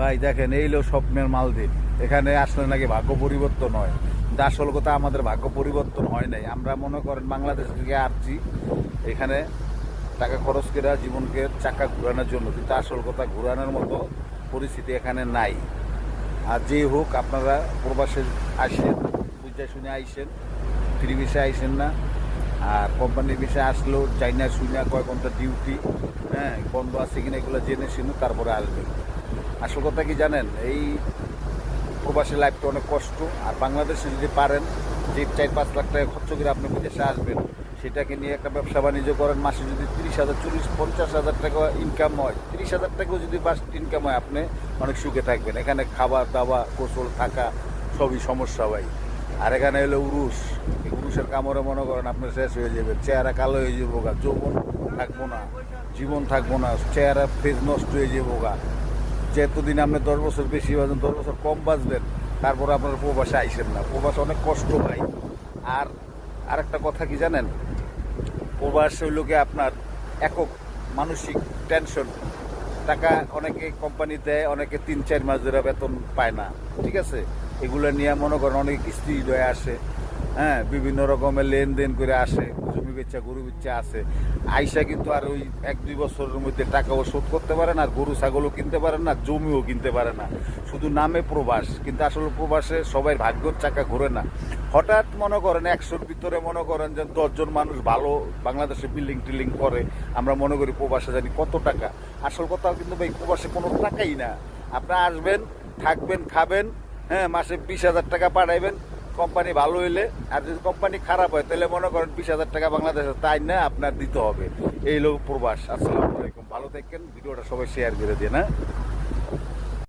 ভাই দেখেন এই হলো স্বপ্নের মালদ্বীপ। এখানে আসলে নাকি ভাগ্য পরিবর্তন হয়, কিন্তু আসল কথা আমাদের ভাগ্য পরিবর্তন হয় নাই। আমরা মনে করেন বাংলাদেশ থেকে আসছি এখানে টাকা খরচ করে জীবনকে চাকা ঘোরানোর জন্য, কিন্তু আসল কথা ঘোরানোর মতো পরিস্থিতি এখানে নাই। আর যেই হোক আপনারা প্রবাসে আসেন, বুঝে শুনে আইসেন, ফ্রি ভিসায় আইসেন না। আর কোম্পানির বিষয়ে আসলেও চাইনা শুনে কয় ঘন্টা ডিউটি, হ্যাঁ বন্ধ আছে কিনা এগুলো জেনে শুনে তারপরে আসবেন। আসল কথা কি জানেন, এই প্রবাসী লাইফটা অনেক কষ্ট। আর বাংলাদেশে যদি পারেন যে 4-5 লাখ টাকা খরচ করে আপনি বিদেশে আসবেন, সেটাকে নিয়ে একটা ব্যবসা বাণিজ্য করেন, মাসে যদি 30,000, 40, 50,000 টাকা ইনকাম হয়, 30,000 টাকাও যদি বাস ইনকাম হয়, আপনি অনেক সুখে থাকবেন। এখানে খাবার দাওয়া গোসল থাকা সবই সমস্যা ভাই। আর এখানে হলো উরুস, এই উরুসের কামড়ে মনে করেন আপনার শেষ হয়ে যাবে, চেহারা কালো হয়ে যাবো গা, যৌবন থাকবো না, জীবন থাকবো না, চেহারা ফেস নষ্ট হয়ে যাবো গা। যেতদিন আপনি 10 বছর বেশি বাঁচবেন, 10 বছর কম বাঁচবেন, তারপরে আপনার প্রবাসে আইসেন না। প্রবাস অনেক কষ্ট ভাই। আর আরেকটা কথা কি জানেন, প্রবাস হইল গিয়ে আপনার একক মানসিক টেনশন। টাকা অনেকে কোম্পানি দেয়, অনেকে 3-4 মাস ধরে বেতন পায় না, ঠিক আছে। এগুলো নিয়ে মনে করেন অনেকে কিস্তি হয়ে আসে, হ্যাঁ বিভিন্ন রকমের লেনদেন করে আসে, জমি বেচা গরু বেচা আসে। আইসা কিন্তু আর ওই 1-2 বছরের মধ্যে টাকাও শোধ করতে পারে না, আর গরু ছাগলও কিনতে পারে না, জমিও কিনতে পারে না। শুধু নামে প্রবাস, কিন্তু আসলে প্রবাসে সবাই ভাগ্যর চাকা ঘুরে না। হঠাৎ মনে করেন 100-র ভিতরে মনে করেন যে 10 জন মানুষ ভালো বাংলাদেশে বিল্ডিং টিল্ডিং করে, আমরা মনে করি প্রবাসে জানি কত টাকা। আসল কথা কিন্তু ভাই প্রবাসে কোনো টাকাই না। আপনারা আসবেন, থাকবেন, খাবেন, হ্যাঁ মাসে 20,000 টাকা পাঠাইবেন কোম্পানি ভালো হইলে। আর যদি কোম্পানি খারাপ হয় তাহলে মনে করেন 20,000 টাকা বাংলাদেশে তাই না আপনার দিতে হবে। এই লোক প্রবাস। আসসালামু আলাইকুম, ভালো থাকেন, ভিডিওটা সবাই শেয়ার করে দিন, হ্যাঁ।